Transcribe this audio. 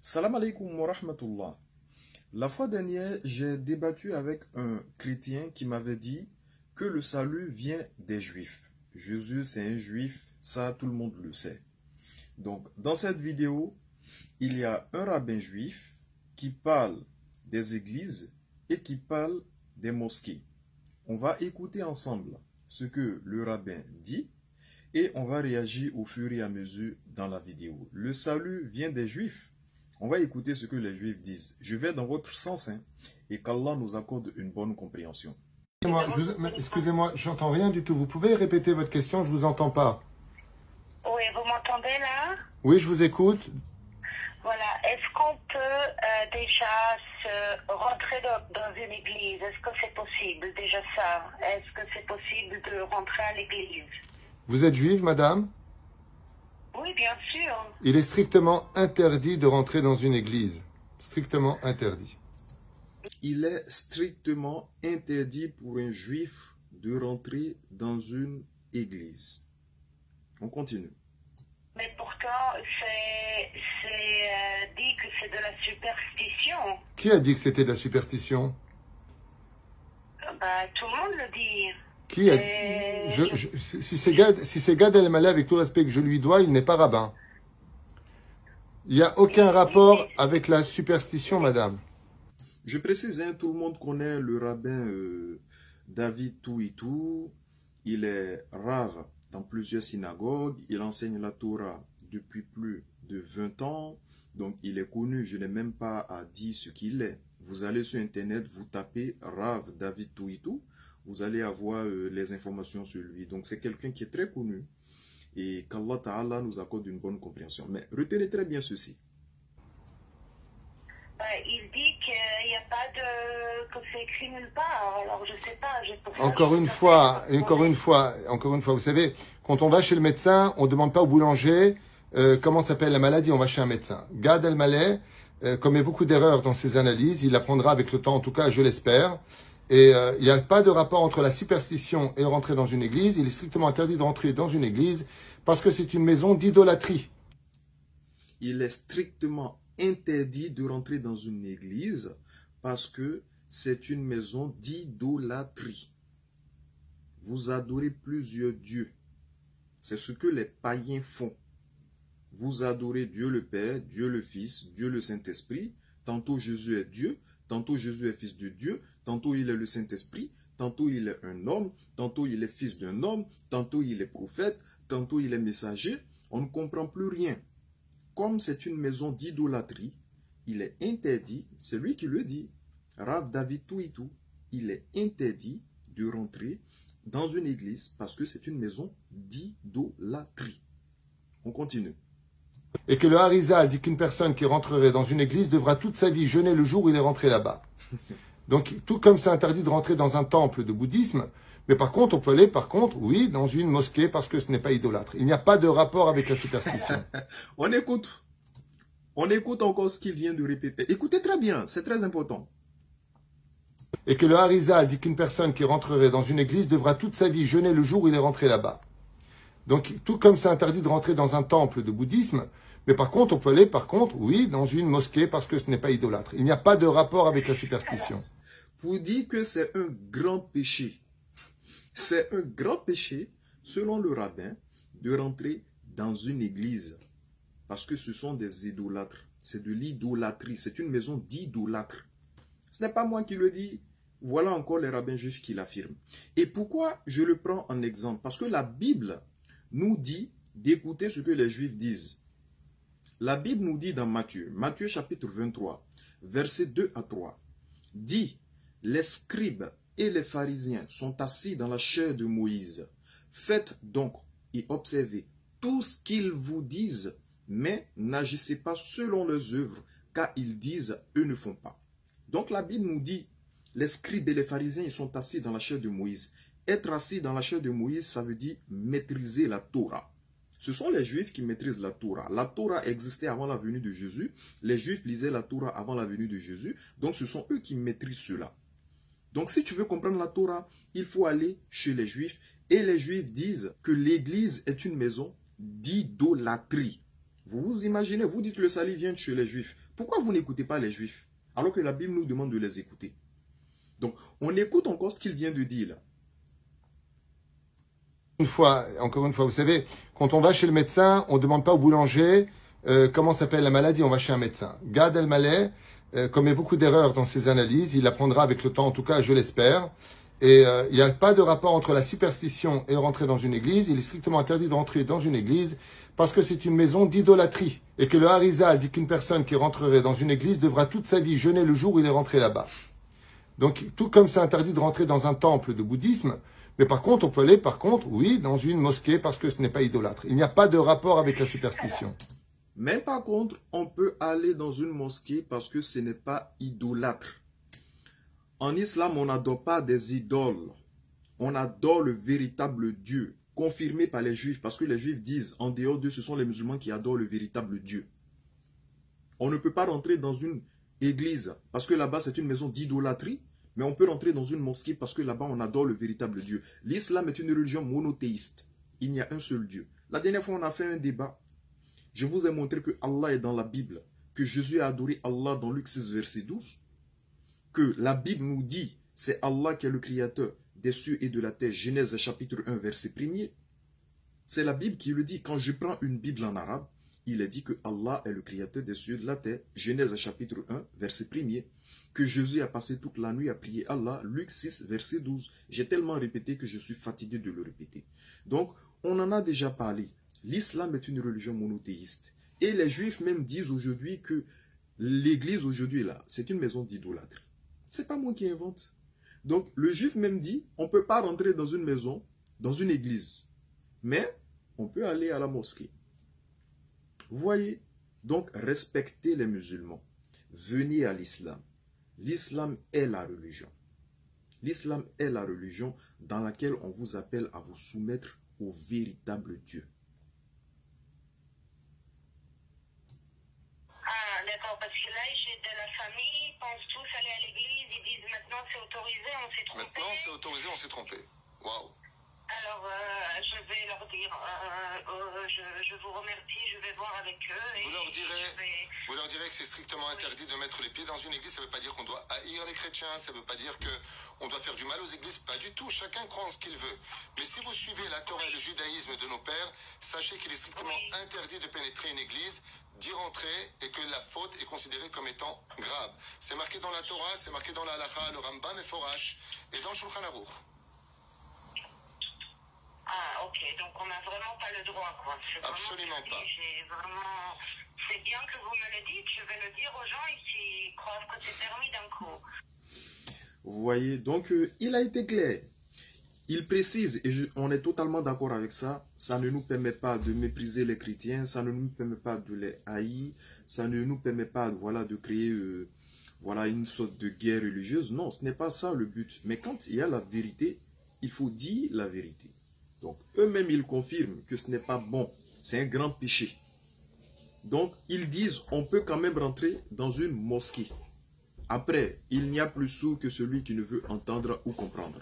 Salam alaikum wa rahmatullah. La fois dernière, j'ai débattu avec un chrétien qui m'avait dit que le salut vient des juifs. Jésus, c'est un juif, ça tout le monde le sait. Donc, dans cette vidéo, il y a un rabbin juif qui parle des églises et qui parle des mosquées. On va écouter ensemble ce que le rabbin dit et on va réagir au fur et à mesure dans la vidéo. Le salut vient des juifs. On va écouter ce que les juifs disent. Je vais dans votre sens et qu'Allah nous accorde une bonne compréhension. Excusez-moi, j'entends rien du tout. Vous pouvez répéter votre question, je vous entends pas. Oui, vous m'entendez là? Oui, je vous écoute. Voilà. Est-ce qu'on peut déjà rentrer dans une église? Est-ce que c'est possible déjà ça? Est-ce que c'est possible de rentrer à l'église? Vous êtes juive, madame? Oui, bien sûr. Il est strictement interdit de rentrer dans une église. Strictement interdit. Il est strictement interdit pour un juif de rentrer dans une église. On continue. Mais pourtant, c'est dit que c'est de la superstition. Qui a dit que c'était de la superstition? Bah, tout le monde le dit. Qui a... Si c'est Gad El-Maleh, avec tout le respect que je lui dois, il n'est pas rabbin. Il n'y a aucun rapport avec la superstition, madame. Je précise, tout le monde connaît le rabbin David Touitou. Il est rare dans plusieurs synagogues. Il enseigne la Torah depuis plus de 20 ans. Donc, il est connu. Je n'ai même pas à dire ce qu'il est. Vous allez sur Internet, vous tapez Rav David Touitou. Vous allez avoir les informations sur lui. Donc, c'est quelqu'un qui est très connu. Et qu'Allah Ta'ala nous accorde une bonne compréhension. Mais retenez très bien ceci. Il dit qu'il n'y a pas de... que c'est écrit nulle part. Alors, je ne sais pas. Encore une fois, vous savez, quand on va chez le médecin, on ne demande pas au boulanger comment s'appelle la maladie, on va chez un médecin. Gad El-Maleh commet beaucoup d'erreurs dans ses analyses. Il apprendra avec le temps, en tout cas, je l'espère. Et il n'y a pas de rapport entre la superstition et rentrer dans une église. Il est strictement interdit de rentrer dans une église parce que c'est une maison d'idolâtrie. Il est strictement interdit de rentrer dans une église parce que c'est une maison d'idolâtrie. Vous adorez plusieurs dieux. C'est ce que les païens font. Vous adorez Dieu le Père, Dieu le Fils, Dieu le Saint-Esprit. Tantôt Jésus est Dieu, tantôt Jésus est fils de Dieu, tantôt il est le Saint-Esprit, tantôt il est un homme, tantôt il est fils d'un homme, tantôt il est prophète, tantôt il est messager. On ne comprend plus rien. Comme c'est une maison d'idolâtrie, il est interdit, c'est lui qui le dit, Rav David Touitou, il est interdit de rentrer dans une église parce que c'est une maison d'idolâtrie. On continue. Et que le Harizal dit qu'une personne qui rentrerait dans une église devra toute sa vie jeûner le jour où il est rentré là-bas. Donc, tout comme c'est interdit de rentrer dans un temple de bouddhisme, mais par contre, on peut aller, oui, dans une mosquée parce que ce n'est pas idolâtre. Il n'y a pas de rapport avec la superstition. On écoute encore ce qu'il vient de répéter. Écoutez très bien, c'est très important. Et que le Harizal dit qu'une personne qui rentrerait dans une église devra toute sa vie jeûner le jour où il est rentré là-bas. Donc, tout comme c'est interdit de rentrer dans un temple de bouddhisme, mais par contre, on peut aller, oui, dans une mosquée parce que ce n'est pas idolâtre. Il n'y a pas de rapport avec la superstition. Pour dire que c'est un grand péché. C'est un grand péché, selon le rabbin, de rentrer dans une église. Parce que ce sont des idolâtres. C'est de l'idolâtrie. C'est une maison d'idolâtres. Ce n'est pas moi qui le dis. Voilà encore les rabbins juifs qui l'affirment. Et pourquoi je le prends en exemple? Parce que la Bible nous dit d'écouter ce que les juifs disent. La Bible nous dit dans Matthieu chapitre 23, versets 2 à 3, dit, les scribes et les pharisiens sont assis dans la chair de Moïse. Faites donc et observez tout ce qu'ils vous disent, mais n'agissez pas selon leurs œuvres, car ils disent, eux ne font pas. Donc la Bible nous dit, les scribes et les pharisiens ils sont assis dans la chair de Moïse. Être assis dans la chair de Moïse, ça veut dire maîtriser la Torah. Ce sont les Juifs qui maîtrisent la Torah. La Torah existait avant la venue de Jésus. Les Juifs lisaient la Torah avant la venue de Jésus. Donc ce sont eux qui maîtrisent cela. Donc si tu veux comprendre la Torah, il faut aller chez les Juifs. Et les Juifs disent que l'Église est une maison d'idolâtrie. Vous vous imaginez, vous dites que le salut vient de chez les Juifs. Pourquoi vous n'écoutez pas les Juifs alors que la Bible nous demande de les écouter? Donc, on écoute encore ce qu'il vient de dire là. Encore une fois, vous savez, quand on va chez le médecin, on ne demande pas au boulanger comment s'appelle la maladie, on va chez un médecin. Gad Elmaleh commet beaucoup d'erreurs dans ses analyses, il apprendra avec le temps, en tout cas, je l'espère. Et il n'y a pas de rapport entre la superstition et rentrer dans une église. Il est strictement interdit de rentrer dans une église parce que c'est une maison d'idolâtrie. Et que le Harizal dit qu'une personne qui rentrerait dans une église devra toute sa vie jeûner le jour où il est rentré là-bas. Donc, tout comme c'est interdit de rentrer dans un temple de bouddhisme, mais par contre, on peut aller, oui, dans une mosquée parce que ce n'est pas idolâtre. Il n'y a pas de rapport avec la superstition. Mais par contre, on peut aller dans une mosquée parce que ce n'est pas idolâtre. En islam, on n'adore pas des idoles. On adore le véritable Dieu, confirmé par les Juifs, parce que les Juifs disent, en dehors d'eux, ce sont les musulmans qui adorent le véritable Dieu. On ne peut pas rentrer dans une église, parce que là-bas, c'est une maison d'idolâtrie, mais on peut rentrer dans une mosquée parce que là-bas, on adore le véritable Dieu. L'islam est une religion monothéiste. Il n'y a un seul Dieu. La dernière fois, on a fait un débat. Je vous ai montré que Allah est dans la Bible, que Jésus a adoré Allah dans Luc 6, verset 12, que la Bible nous dit, c'est Allah qui est le créateur des cieux et de la terre. Genèse chapitre 1, verset 1er. C'est la Bible qui le dit. Quand je prends une Bible en arabe, il est dit que Allah est le créateur des cieux et de la terre. Genèse chapitre 1, verset 1er. Que Jésus a passé toute la nuit à prier Allah. Luc 6, verset 12. J'ai tellement répété que je suis fatigué de le répéter. Donc, on en a déjà parlé. L'islam est une religion monothéiste. Et les Juifs même disent aujourd'hui que l'église aujourd'hui là, c'est une maison d'idolâtrie. C'est pas moi qui invente. Donc, le Juif même dit, on ne peut pas rentrer dans une maison, dans une église. Mais, on peut aller à la mosquée. Vous voyez? Donc, respectez les musulmans. Venez à l'islam. L'islam est la religion. L'islam est la religion dans laquelle on vous appelle à vous soumettre au véritable Dieu. Ah, d'accord, parce que là, j'ai de la famille, ils pensent tous aller à l'église, ils disent maintenant c'est autorisé, on s'est trompé. Maintenant, c'est autorisé, on s'est trompé. Waouh. Alors, je vais leur dire, je vous remercie, je vais voir avec eux. Et Vous leur direz que c'est strictement interdit de mettre les pieds dans une église. Ça ne veut pas dire qu'on doit haïr les chrétiens, ça ne veut pas dire qu'on doit faire du mal aux églises, pas du tout. Chacun croit en ce qu'il veut. Mais si vous suivez la Torah et le judaïsme de nos pères, sachez qu'il est strictement interdit de pénétrer une église, d'y rentrer et que la faute est considérée comme étant grave. C'est marqué dans la Torah, c'est marqué dans la Halakha, le Rambam et Forash, et dans Shulchan Aruch. Ah, ok, donc on n'a vraiment pas le droit, quoi. Absolument pas. C'est bien que vous me le dites, je vais le dire aux gens ici, ils croient que c'est permis d'un coup. Vous voyez, donc il a été clair. Il précise, et on est totalement d'accord avec ça, ça ne nous permet pas de mépriser les chrétiens, ça ne nous permet pas de les haïr, ça ne nous permet pas voilà, de créer voilà, une sorte de guerre religieuse. Non, ce n'est pas ça le but. Mais quand il y a la vérité, il faut dire la vérité. Donc, eux-mêmes, ils confirment que ce n'est pas bon. C'est un grand péché. Donc, ils disent, on peut quand même rentrer dans une mosquée. Après, il n'y a plus sourd que celui qui ne veut entendre ou comprendre.